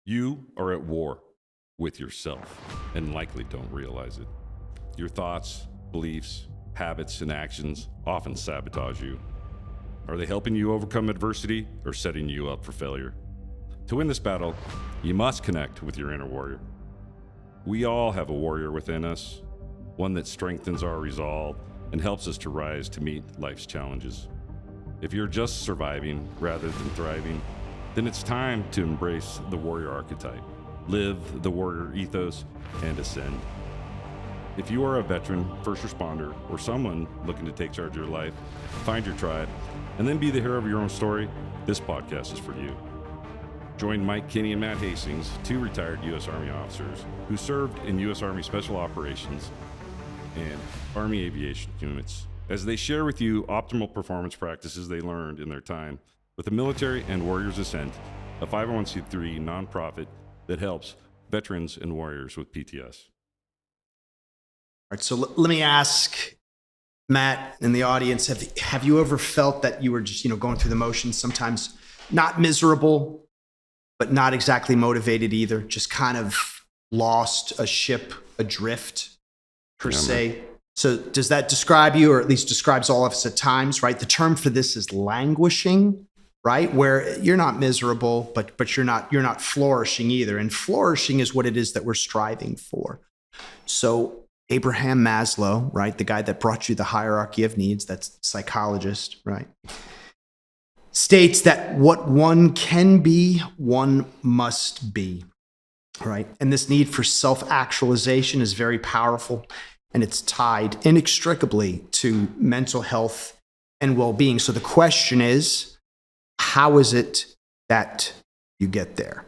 You are at war with yourself and likely don't realize it. Your thoughts, beliefs, habits, and actions often sabotage you. Are they helping you overcome adversity or setting you up for failure? To win this battle, you must connect with your inner warrior. We all have a warrior within us, one that strengthens our resolve and helps us to rise to meet life's challenges. If you're just surviving rather than thriving, then it's time to embrace the warrior archetype, live the warrior ethos, and ascend. If you are a veteran, first responder, or someone looking to take charge of your life, find your tribe, and then be the hero of your own story, this podcast is for you. Join Mike Kinney and Matt Hastings, two retired U.S. Army officers who served in U.S. Army Special Operations and Army Aviation units, as they share with you optimal performance practices they learned in their time with the Military and Warriors Ascent, a 501c3 nonprofit that helps veterans and warriors with PTS. All right, so let me ask Matt and the audience, have you ever felt that you were just, going through the motions, sometimes not miserable, but not exactly motivated either, just kind of lost a ship adrift per se? So does that describe you, or at least describes all of us at times, right? The term for this is languishing, right? Where you're not miserable, but you're not flourishing either. And flourishing is what it is that we're striving for. So Abraham Maslow, right? The guy that brought you the hierarchy of needs, that's psychologist, right? States that what one can be, one must be, right? And this need for self-actualization is very powerful, and it's tied inextricably to mental health and well-being. So the question is, how is it that you get there?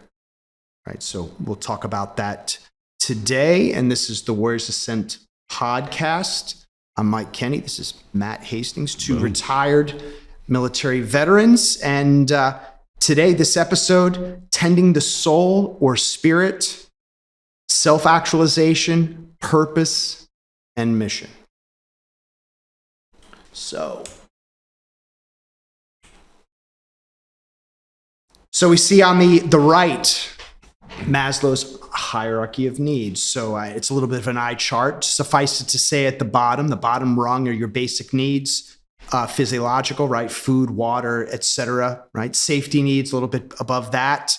Right. So we'll talk about that today. And this is the Warriors Ascent podcast. I'm Mike Kenny. This is Matt Hastings, two retired military veterans. And today, this episode, tending the soul or spirit, self-actualization, purpose, and mission. So we see on the right, Maslow's hierarchy of needs. So it's a little bit of an eye chart. Suffice it to say at the bottom rung are your basic needs, physiological, right? Food, water, etc., right? Safety needs a little bit above that,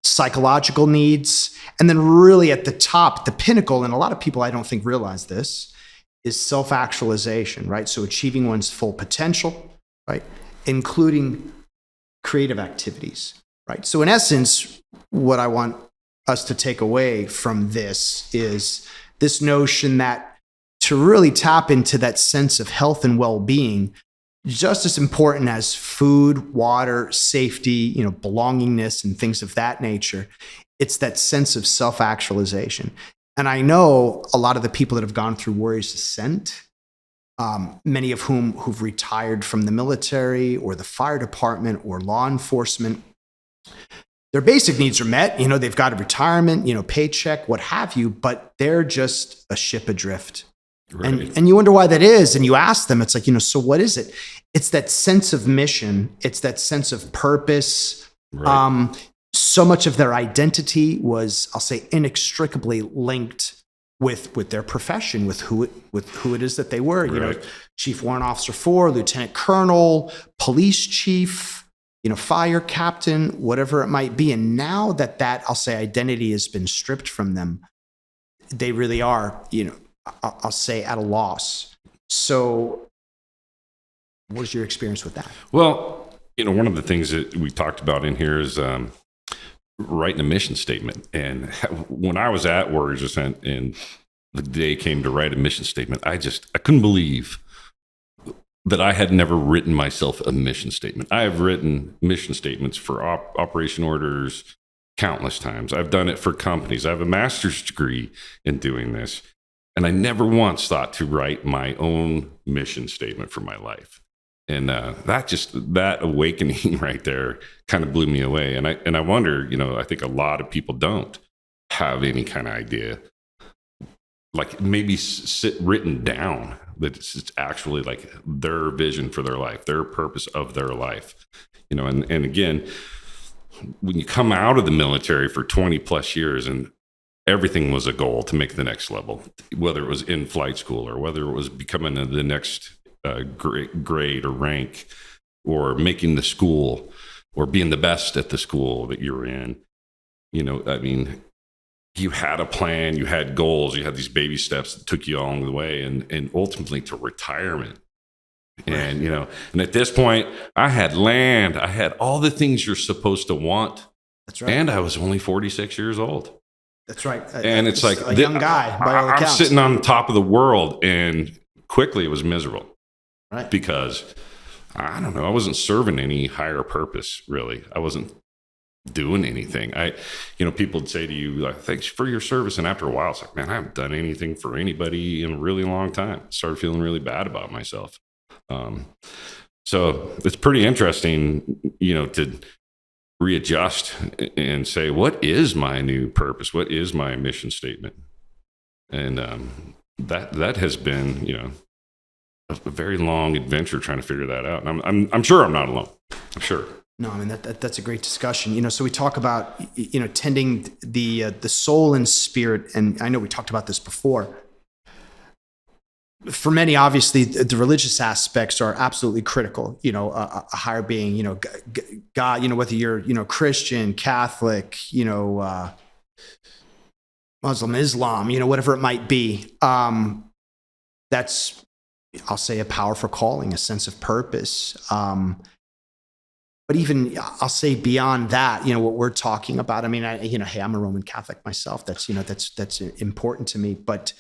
psychological needs. And then really at the top, the pinnacle, and a lot of people I don't think realize this, is self-actualization, right? So achieving one's full potential, right? Including creative activities. Right. So in essence, what I want us to take away from this is this notion that to really tap into that sense of health and well-being, just as important as food, water, safety, belongingness and things of that nature, it's that sense of self-actualization. And I know a lot of the people that have gone through Warriors Ascent, many of who've retired from the military or the fire department or law enforcement, their basic needs are met. They've got a retirement, paycheck, what have you, but they're just a ship adrift. Right. And you wonder why that is. And you ask them, it's like, so what is it? It's that sense of mission. It's that sense of purpose. Right. So much of their identity was, I'll say, inextricably linked with their profession, with who it is that they were. Right. Chief Warrant Officer 4, Lieutenant Colonel, police chief, fire captain, whatever it might be. And now that I'll say, identity has been stripped from them, they really are, I'll say, at a loss. So what is your experience with that? Well, one of the things that we talked about in here is writing a mission statement. And when I was at Warriors Ascent and the day came to write a mission statement, I couldn't believe that I had never written myself a mission statement. I have written mission statements for operation orders countless times. I've done it for companies. I have a master's degree in doing this. And I never once thought to write my own mission statement for my life. And that awakening right there kind of blew me away. And I wonder, I think a lot of people don't have any kind of idea, like maybe written down, that it's actually like their vision for their life, their purpose of their life, and again, when you come out of the military for 20 plus years and everything was a goal to make the next level, whether it was in flight school or whether it was becoming the next grade or rank, or making the school, or being the best at the school that you're in. You know, I mean, you had a plan, you had goals, you had these baby steps that took you along the way, and ultimately to retirement. And, you know, and at this point, I had land, I had all the things you're supposed to want. That's right. And I was only 46 years old. That's right. And it's like a young guy, by all I'm accounts. sitting on top of the world, and quickly it was miserable. Right. Because I don't know, I wasn't serving any higher purpose, really. I wasn't doing anything. People would say to you, like, thanks for your service. And after a while, it's like, man, I haven't done anything for anybody in a really long time. I started feeling really bad about myself. So it's pretty interesting, to readjust and say, what is my new purpose? What is my mission statement? And that has been, a very long adventure trying to figure that out. And I'm sure I'm not alone. I'm sure. No, I mean, that's a great discussion. So we talk about, tending the soul and spirit. And I know we talked about this before. For many, obviously, the religious aspects are absolutely critical. A higher being, God, whether you're, Christian, Catholic, Muslim, Islam, whatever it might be. That's, I'll say, a powerful calling, a sense of purpose. But even, I'll say, beyond that, what we're talking about, I mean, hey, I'm a Roman Catholic myself. That's important to me. But,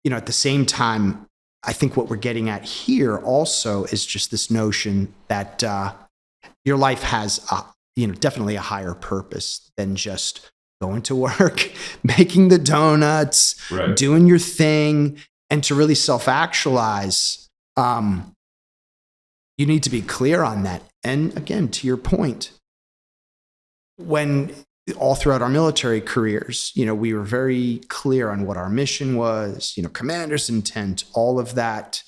at the same time, I think what we're getting at here also is just this notion that your life has, definitely a higher purpose than just going to work, making the donuts, right, doing your thing, and to really self-actualize. You need to be clear on that. And again, to your point, when all throughout our military careers, we were very clear on what our mission was, commander's intent, all of that.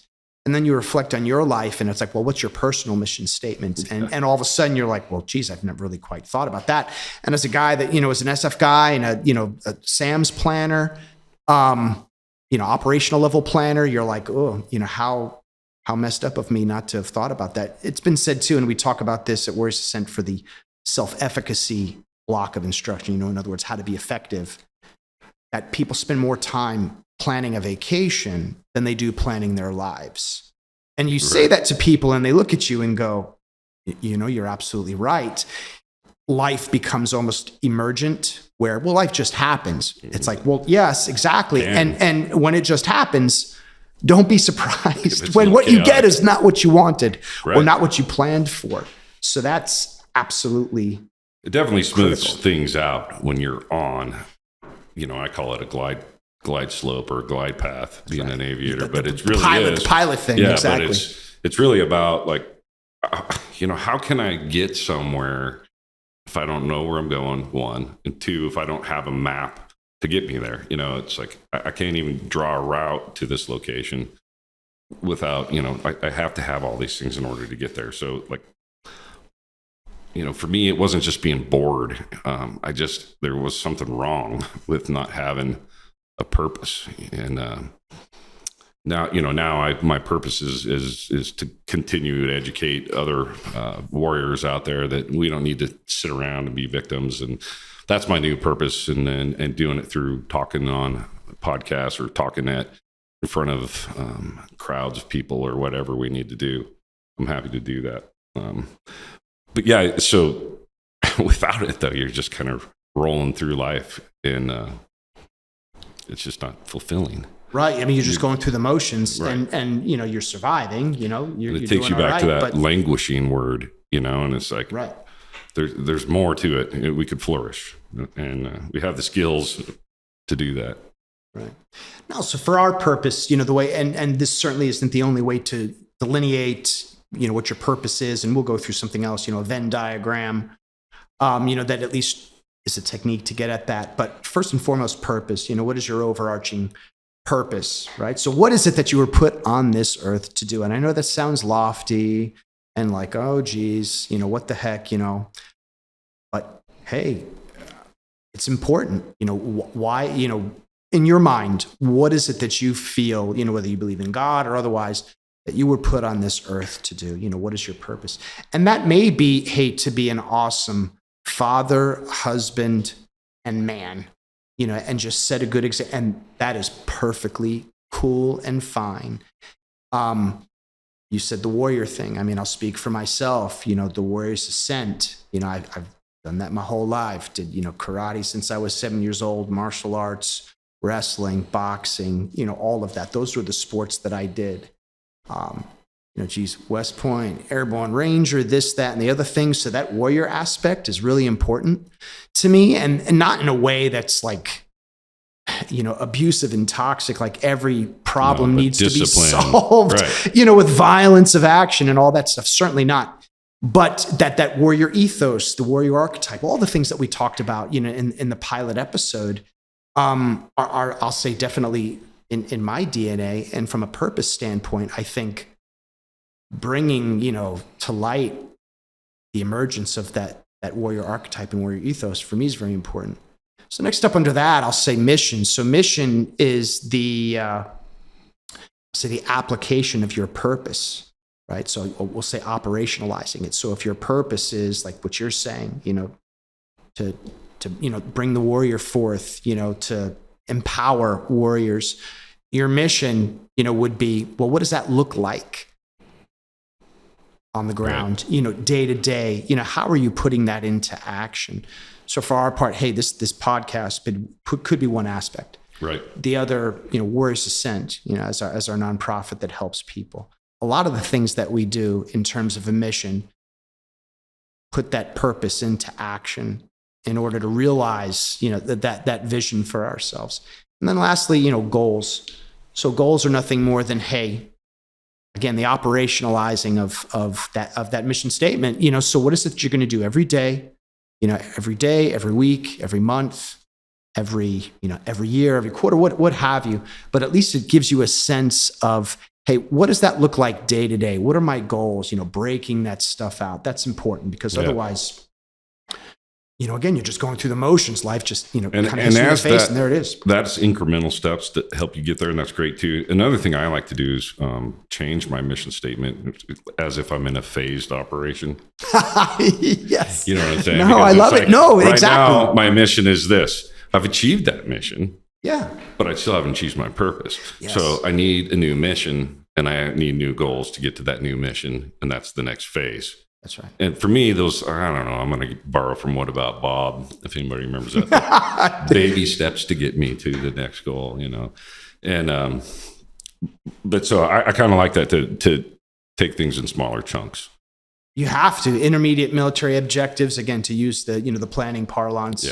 And then you reflect on your life and it's like, well, what's your personal mission statement? And all of a sudden you're like, well, geez, I've never really quite thought about that. And as a guy that, is an SF guy and a SAMS planner, operational level planner, you're like, oh, how messed up of me not to have thought about that. It's been said too, and we talk about this at Warriors Ascent for the self-efficacy block of instruction, in other words, how to be effective, that people spend more time planning a vacation than they do planning their lives. And you say that to people and they look at you and go, you're absolutely right. Life becomes almost emergent where, well, life just happens. It's like, well, yes, exactly. And when it just happens, don't be surprised when what you get is not what you wanted or not what you planned for. So that's absolutely it definitely smooths critical. Things out when you're on, I call it a glide slope or a glide path, being an aviator, but it's really the pilot thing. Yeah, exactly. But it's really about like, how can I get somewhere if I don't know where I'm going, one, and two, if I don't have a map to get me there. It's like I can't even draw a route to this location without, I have to have all these things in order to get there. So like, for me, it wasn't just being bored. There was something wrong with not having a purpose. And now my purpose is to continue to educate other warriors out there that we don't need to sit around and be victims. And that's my new purpose. And doing it through talking on podcasts or talking in front of crowds of people or whatever we need to do. I'm happy to do that. But yeah, so without it though, you're just kind of rolling through life and it's just not fulfilling. Right. I mean, you're just going through the motions and you're surviving, it takes you back to that languishing word, and it's like, right. There's more to it. We could flourish and we have the skills to do that. Right. Now, so for our purpose, the way, and this certainly isn't the only way to delineate, what your purpose is. And we'll go through something else, a Venn diagram, that at least is a technique to get at that. But first and foremost, purpose, what is your overarching purpose, right? So what is it that you were put on this earth to do? And I know that sounds lofty and like, oh, geez, what the heck, but hey, it's important, why, in your mind, what is it that you feel, whether you believe in God or otherwise, that you were put on this earth to do? What is your purpose? And that may be, hey, to be an awesome father, husband, and man, and just set a good example. And that is perfectly cool and fine. You said the warrior thing. I mean, I'll speak for myself, the warrior's Ascent. I've done that my whole life. Did, karate since I was 7 years old, martial arts, wrestling, boxing, all of that. Those were the sports that I did. West Point, Airborne Ranger, this, that, and the other things. So that warrior aspect is really important to me, and not in a way that's like, abusive and toxic, like every problem needs to be solved, right, with violence of action and all that stuff. Certainly not. But that warrior ethos, the warrior archetype, all the things that we talked about, in the pilot episode, are I'll say definitely in my DNA. And from a purpose standpoint, I think bringing, to light the emergence of that warrior archetype and warrior ethos for me is very important. So next up under that, I'll say mission. So mission is the application of your purpose, right? So we'll say operationalizing it. So if your purpose is like what you're saying, to bring the warrior forth, to empower warriors, your mission, would be, well, what does that look like on the ground, right, day to day? How are you putting that into action? So for our part, hey, this podcast could be one aspect. Right. The other, Warriors Ascent, as our nonprofit that helps people. A lot of the things that we do in terms of a mission put that purpose into action in order to realize, that vision for ourselves. And then lastly, goals. So goals are nothing more than, hey, again, the operationalizing of that mission statement. So what is it that you're going to do every day? Every day, every week, every month, every year, every quarter, what have you. But at least it gives you a sense of, hey, what does that look like day to day? What are my goals? Breaking that stuff out. That's important because otherwise, again, you're just going through the motions. Life just, kind of hits you in the face, and there it is. That's incremental steps that help you get there, and that's great too. Another thing I like to do is change my mission statement as if I'm in a phased operation. Yes. You know what I'm saying? No, because I love it. No, right exactly. Now, my mission is this. I've achieved that mission. Yeah. But I still haven't achieved my purpose. Yes. So I need a new mission, and I need new goals to get to that new mission, and that's the next phase. That's right. And for me, those, I don't know, I'm going to borrow from What About Bob, if anybody remembers that. Baby steps to get me to the next goal, And, but so I kind of like that to take things in smaller chunks. You have to. Intermediate military objectives, again, to use the planning parlance,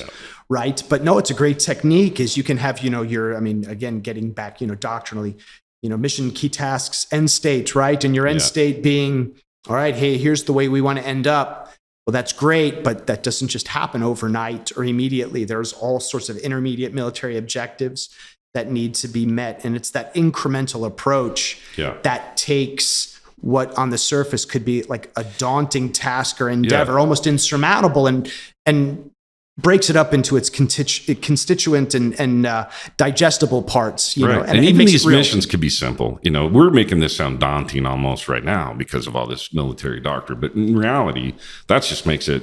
right? But no, it's a great technique is you can have, again, getting back, doctrinally, mission, key tasks, end state, right? And your end state being, all right, hey, here's the way we want to end up. Well, that's great, but that doesn't just happen overnight or immediately. There's all sorts of intermediate military objectives that need to be met. And it's that incremental approach that takes what on the surface could be like a daunting task or endeavor, almost insurmountable, and breaks it up into its constituent and digestible parts, right. And even these missions could be simple. We're making this sound daunting almost right now because of all this military doctrine, but in reality, that just makes it,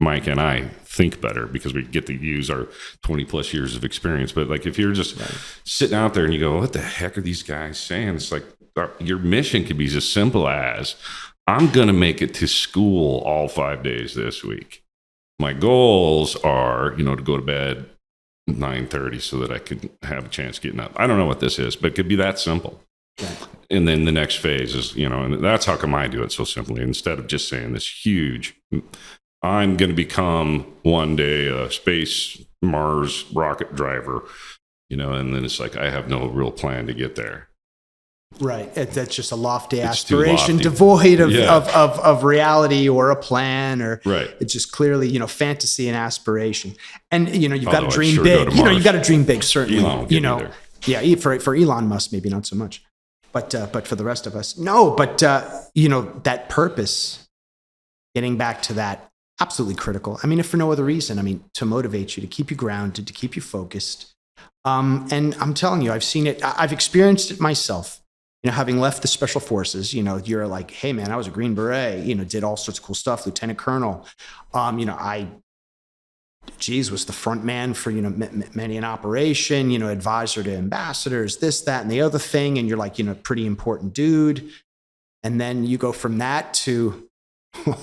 Mike and I think better because we get to use our 20 plus years of experience. But like if you're just sitting out there and you go, what the heck are these guys saying? It's like your mission could be as simple as, I'm going to make it to school all 5 days this week. My goals are, to go to bed at 9:30 so that I could have a chance getting up. I don't know what this is, but it could be that simple. Right. And then the next phase is, and that's how come I do it so simply. Instead of just saying this huge, I'm going to become one day a space Mars rocket driver, and then it's like, I have no real plan to get there. Right. That's just a lofty aspiration, devoid of reality or a plan, or it's just clearly, fantasy and aspiration. And, you've got to dream big. You've got to dream big, certainly. For Elon Musk, maybe not so much, but for the rest of us, no. But that purpose, getting back to that absolutely critical. I mean, if for no other reason, I mean, to motivate you, to keep you grounded, to keep you focused. And I'm telling you, I've seen it. I've experienced it myself. You know, having left the special forces, you know, you're like, hey man, I was a Green Beret, you know, did all sorts of cool stuff, Lieutenant Colonel. You know, was the front man for, you know, many an operation, you know, advisor to ambassadors, this, that, and the other thing. And you're like, you know, pretty important dude. And then you go from that to,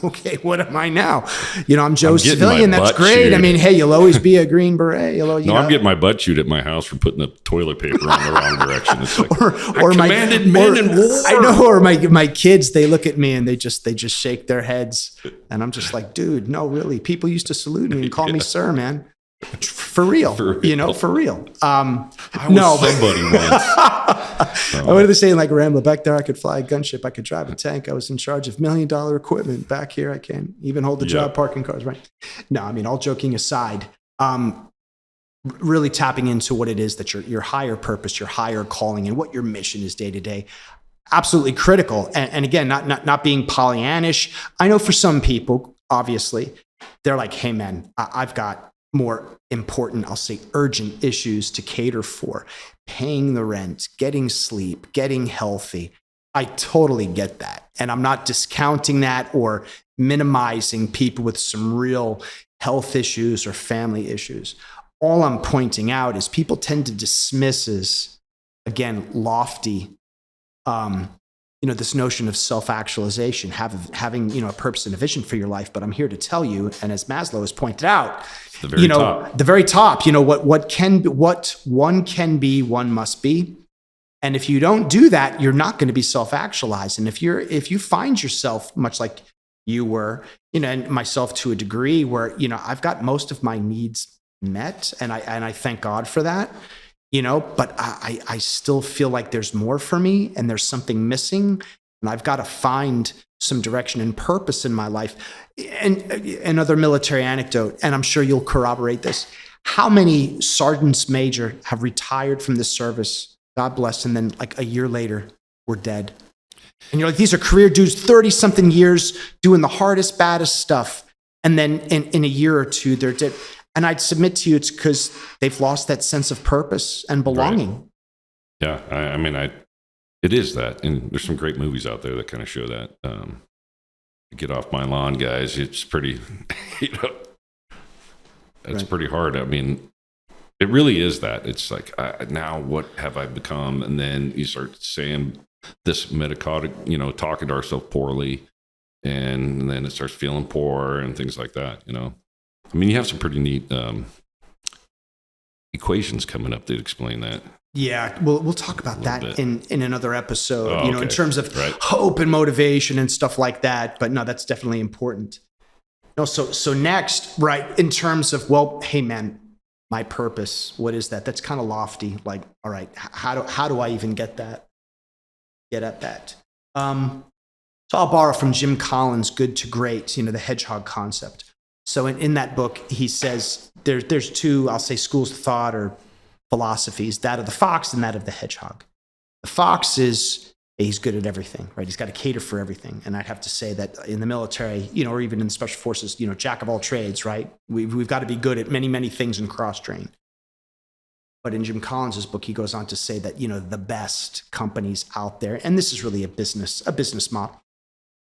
okay, what am I now? You know, I'm Joe Civilian. That's great. Chewed. I mean, hey, you'll always be a Green Beret. I'm getting my butt chewed at my house for putting the toilet paper in the wrong direction. It's like, or commanded men in war. I know, or my kids, they look at me and they just shake their heads. And I'm just like, dude, no, really. People used to salute me and call me sir, man. For real, you know, for real. I was somebody once. What are they saying? Like Rambo, back there, I could fly a gunship. I could drive a tank. I was in charge of $1 million equipment. Back here, I can't even hold the job parking cars, right? No, I mean, all joking aside, really tapping into what it is that your higher purpose, your higher calling, and what your mission is day to day. Absolutely critical. And again, not being Pollyannish. I know for some people, obviously, they're like, hey man, I've got more important, I'll say urgent issues to cater for. Paying the rent, getting sleep, getting healthy. I totally get that. And I'm not discounting that or minimizing people with some real health issues or family issues. All I'm pointing out is people tend to dismiss as, again, lofty, you know, this notion of self-actualization, having, you know, a purpose and a vision for your life. But I'm here to tell you, and as Maslow has pointed out, the very top, you know, what one can be, one must be. And if you don't do that, you're not going to be self-actualized. And if you find yourself much like you were, you know, and myself to a degree where, you know, I've got most of my needs met, and I thank God for that. You know, but I still feel like there's more for me and there's something missing, and I've got to find some direction and purpose in my life. And another military anecdote, and I'm sure you'll corroborate this. How many sergeants major have retired from the service, God bless, and then like a year later were dead? And you're like, these are career dudes, 30-something years doing the hardest, baddest stuff. And then in a year or two, they're dead. And I'd submit to you, it's because they've lost that sense of purpose and belonging. Right. Yeah, I mean, it is that. And there's some great movies out there that kind of show that. Get off my lawn, guys. It's pretty, you know, it's pretty hard. I mean, it really is that. It's like, now what have I become? And then you start saying this metacotic, you know, talking to ourselves poorly. And then it starts feeling poor and things like that, you know. I mean, you have some pretty neat equations coming up that explain that. Yeah, we'll talk about that in another episode, you know, in terms of right. hope and motivation and stuff like that. But no, that's definitely important. No, so next, right, in terms of, well, hey man, my purpose, what is that? That's kind of lofty. Like, all right, how do I even get at that? So I'll borrow from Jim Collins' Good to Great, you know, the hedgehog concept. So in that book, he says there's two, I'll say, schools of thought or philosophies, that of the fox and that of the hedgehog. The fox is, he's good at everything, right? He's got to cater for everything. And I'd have to say that in the military, you know, or even in the special forces, you know, jack of all trades, right? We've got to be good at many, many things and cross-train. But in Jim Collins' book, he goes on to say that, you know, the best companies out there, and this is really a business model,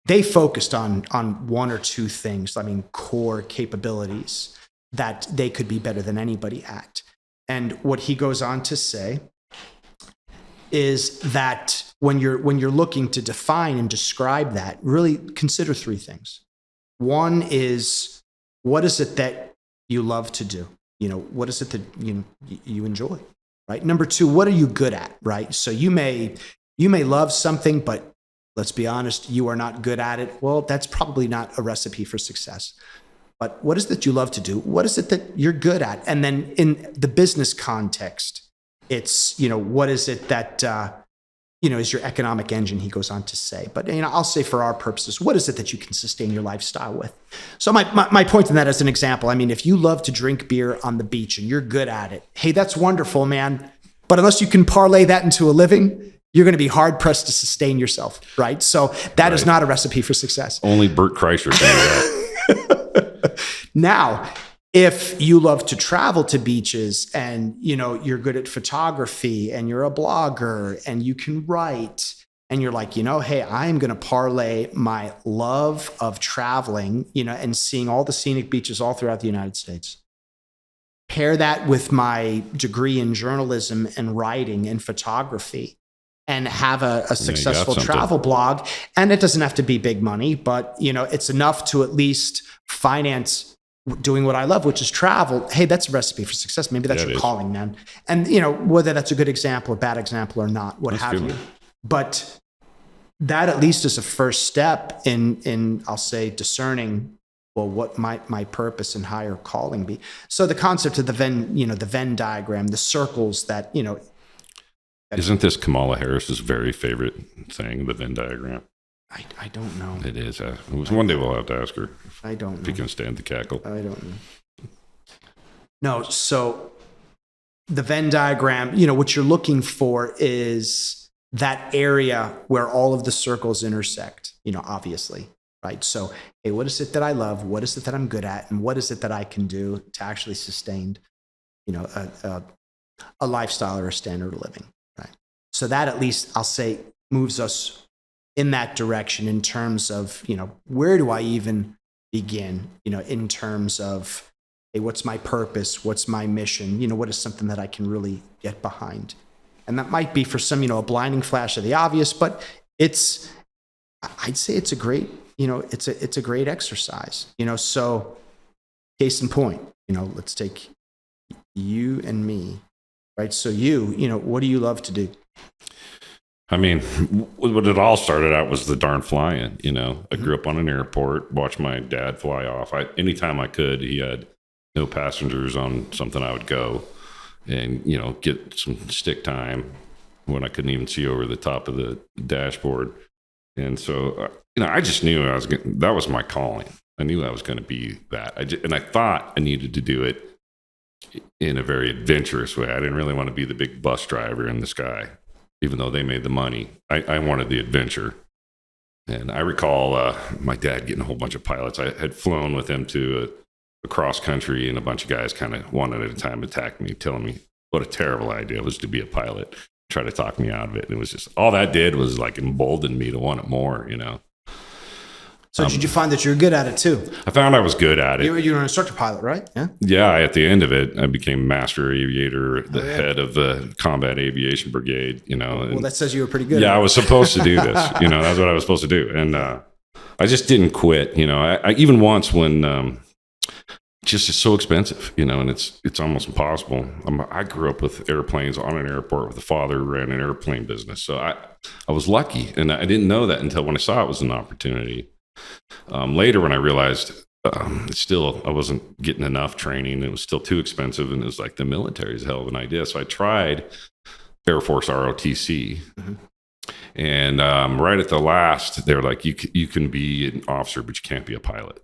they focused on one or two things, I mean, core capabilities that they could be better than anybody at. And what he goes on to say is that when you're looking to define and describe that, really consider three things. One is, what is it that you love to do? You know, what is it that you enjoy, right? Number two, what are you good at, right? So you may love something, but let's be honest, you are not good at it. Well, that's probably not a recipe for success. But what is it that you love to do? What is it that you're good at? And then in the business context, it's, you know, what is it that, you know, is your economic engine, he goes on to say. But, you know, I'll say for our purposes, what is it that you can sustain your lifestyle with? So my point in that as an example, I mean, if you love to drink beer on the beach and you're good at it, hey, that's wonderful, man. But unless you can parlay that into a living, you're going to be hard pressed to sustain yourself, right? So that is not a recipe for success. Only Bert Kreischer can do that. Now, if you love to travel to beaches and, you're good at photography and you're a blogger and you can write and you're like, hey, I'm going to parlay my love of traveling, and seeing all the scenic beaches all throughout the United States. Pair that with my degree in journalism and writing and photography and have a successful travel blog. And it doesn't have to be big money, but it's enough to at least finance doing what I love, which is travel. Hey, that's a recipe for success. Maybe that's your calling, man. And whether that's a good example or bad example or not, what have you. But that at least is a first step in I'll say discerning, well, what might my purpose and higher calling be? So the concept of the Venn diagram, the circles that, Isn't this Kamala Harris's very favorite thing, the Venn diagram? I don't know. It is. One day we'll have to ask her. I don't know. If you can stand the cackle. I don't know. No, so the Venn diagram, what you're looking for is that area where all of the circles intersect, obviously, right? So, hey, what is it that I love? What is it that I'm good at? And what is it that I can do to actually sustain, a lifestyle or a standard of living, right? So that at least I'll say moves us in that direction in terms of, where do I even begin, in terms of, hey, what's my purpose? What's my mission? What is something that I can really get behind? And that might be for some, a blinding flash of the obvious, but I'd say it's a great, it's a great exercise, so case in point, let's take you and me, right? So what do you love to do? I mean, what it all started out was the darn flying, I grew up on an airport, watched my dad fly off. Anytime I could, he had no passengers on something, I would go and, get some stick time when I couldn't even see over the top of the dashboard. And so, I just knew that was my calling. I knew I was going to be that. And I thought I needed to do it in a very adventurous way. I didn't really want to be the big bus driver in the sky. Even though they made the money, I wanted the adventure. And I recall my dad getting a whole bunch of pilots. I had flown with him to a cross country, and a bunch of guys kind of one at a time attacked me, telling me what a terrible idea it was to be a pilot, try to talk me out of it. And it was just, all that did was like embolden me to want it more, So did you find that you're good at it too? I found I was good at it. You were an instructor pilot, right? Yeah. Yeah. At the end of it, I became master aviator, the head of the combat aviation brigade. Well, that says you were pretty good. Yeah, I was supposed to do this. That's what I was supposed to do, and I just didn't quit. I even once when just it's so expensive, and it's almost impossible. I grew up with airplanes on an airport with a father who ran an airplane business, so I was lucky, and I didn't know that until when I saw it was an opportunity. Later, when I realized I wasn't getting enough training, it was still too expensive, and it was like the military is a hell of an idea. So I tried Air Force ROTC, and right at the last, they were like, "You can be an officer, but you can't be a pilot."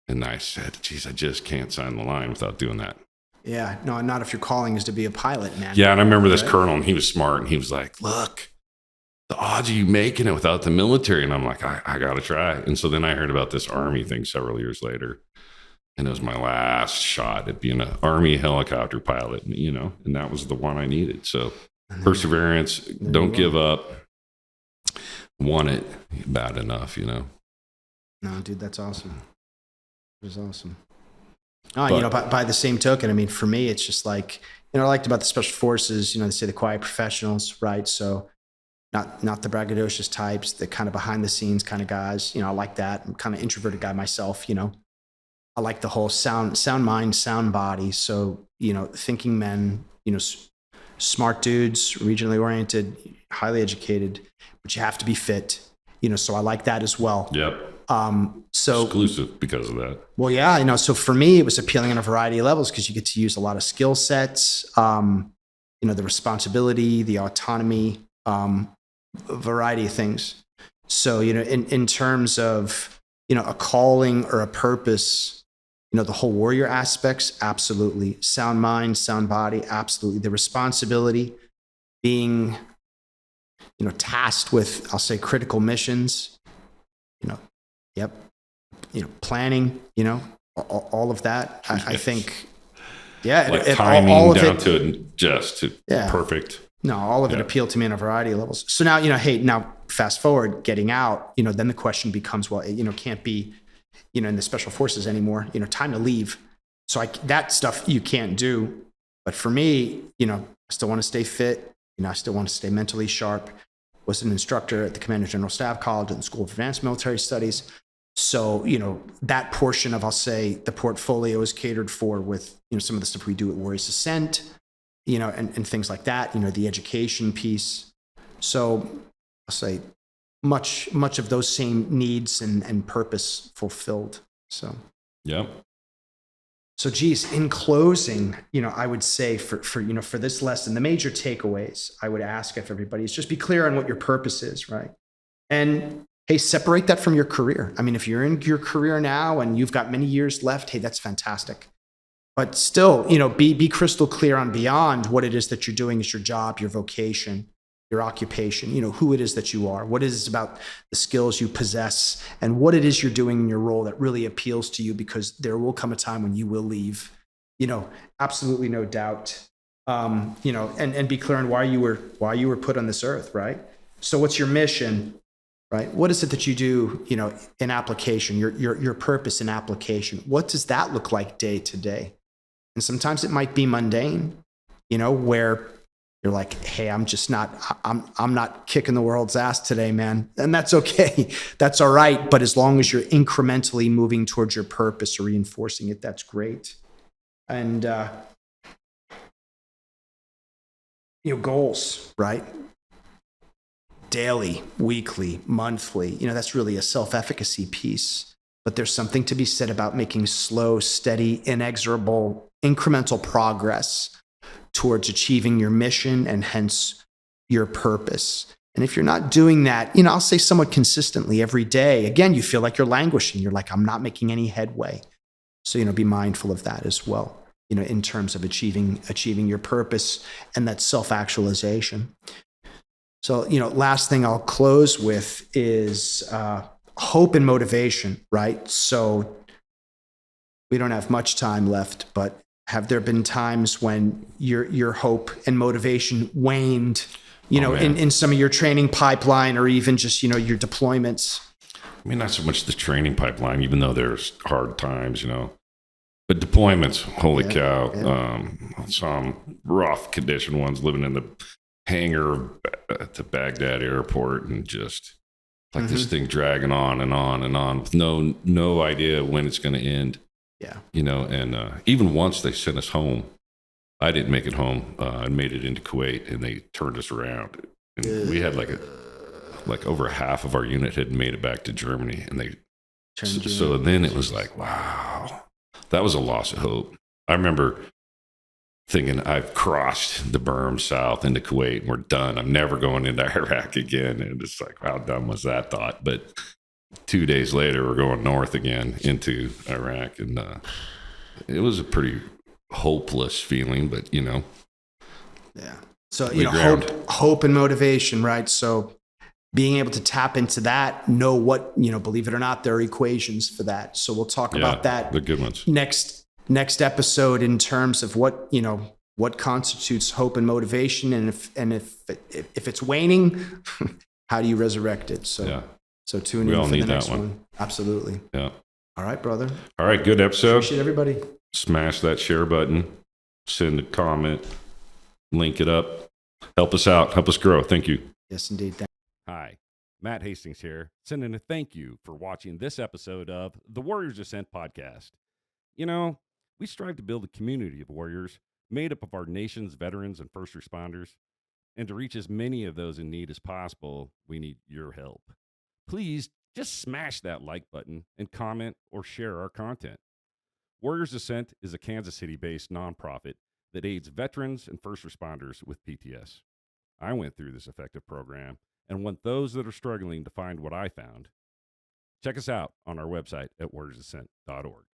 And I said, "Geez, I just can't sign the line without doing that." Yeah, no, not if your calling is to be a pilot, man. Yeah, and I remember this colonel, and he was smart, and he was like, "Look, the odds of you making it without the military." And I'm like, I got to try. And so then I heard about this Army thing several years later. And it was my last shot at being an Army helicopter pilot, and that was the one I needed. So perseverance, don't give up, want it bad enough, No, dude, that's awesome. It was awesome. By the same token, I mean, for me, it's just like, I liked about the special forces, they say the quiet professionals, right? So not the braggadocious types, the kind of behind the scenes kind of guys. I like that. I'm kind of introverted guy myself, I like the whole sound mind, sound body. So, thinking men, smart dudes, regionally oriented, highly educated, but you have to be fit, so I like that as well. Yep. So exclusive because of that. Well, yeah, so for me, it was appealing on a variety of levels because you get to use a lot of skill sets, the responsibility, the autonomy, a variety of things. So, in terms of, a calling or a purpose, the whole warrior aspects, absolutely. Sound mind, sound body, absolutely. The responsibility, being, tasked with, I'll say, critical missions, planning, all of that. I Yes. think, yeah, Like it timing all of down it, to just Yeah. perfect. no, all of it Yeah. appealed to me on a variety of levels. So now, hey, now fast forward, getting out, then the question becomes, well, can't be, in the special forces anymore, time to leave. So that stuff you can't do. But for me, I still want to stay fit. I still want to stay mentally sharp. Was an instructor at the Commander General Staff College and the School of Advanced Military Studies. So, that portion of, I'll say, the portfolio is catered for with, some of the stuff we do at Warriors Ascent, and things like that, the education piece. So I'll say much of those same needs and purpose fulfilled. So, Yep. so geez, in closing, I would say for this lesson, the major takeaways I would ask of everybody is just be clear on what your purpose is, right? And hey, separate that from your career. I mean, if you're in your career now and you've got many years left, hey, that's fantastic. But still, be crystal clear on beyond what it is that you're doing is your job, your vocation, your occupation, who it is that you are, what it is about the skills you possess, and what it is you're doing in your role that really appeals to you, because there will come a time when you will leave, absolutely no doubt. And be clear on why you were put on this earth, right? So what's your mission, right? What is it that you do, in application, your purpose in application? What does that look like day to day? And sometimes it might be mundane, where you're like, hey, I'm not kicking the world's ass today, man. And that's okay. That's all right. But as long as you're incrementally moving towards your purpose or reinforcing it, that's great. And, goals, right? Daily, weekly, monthly, that's really a self-efficacy piece. But there's something to be said about making slow, steady, inexorable, incremental progress towards achieving your mission and hence your purpose. And if you're not doing that, I'll say somewhat consistently every day, again, you feel like you're languishing. You're like, I'm not making any headway. So, be mindful of that as well, in terms of achieving your purpose and that self-actualization. So, last thing I'll close with is hope and motivation, right? So we don't have much time left, but have there been times when your hope and motivation waned, in some of your training pipeline or even just, your deployments? I mean, not so much the training pipeline, even though there's hard times, but deployments, holy cow. Yeah. Some rough condition ones, living in the hangar at the Baghdad airport and just like this thing dragging on and on and on with no idea when it's going to end. Yeah. And even once they sent us home, I didn't make it home. I made it into Kuwait and they turned us around. And we had like over half of our unit had made it back to Germany. And so then it was like, wow, that was a loss of hope. I remember thinking I've crossed the berm south into Kuwait and we're done. I'm never going into Iraq again. And it's like, how dumb was that thought? But 2 days later, we're going north again into Iraq. And it was a pretty hopeless feeling, but Yeah. So, hope and motivation, right? So being able to tap into that, know what, believe it or not, there are equations for that. So we'll talk about that. The good ones. Next episode in terms of what constitutes hope and motivation. And if it's waning, how do you resurrect it? So tune in for the next one. Absolutely. Yeah. All right, brother. All right. Good episode. Appreciate everybody. Smash that share button, send a comment, link it up, help us out, help us grow. Thank you. Yes, indeed. Hi, Matt Hastings here, sending a thank you for watching this episode of the Warriors Ascent podcast. We strive to build a community of warriors made up of our nation's veterans and first responders. And to reach as many of those in need as possible, we need your help. Please just smash that like button and comment or share our content. Warriors Ascent is a Kansas City-based nonprofit that aids veterans and first responders with PTS. I went through this effective program and want those that are struggling to find what I found. Check us out on our website at warriorsascent.org.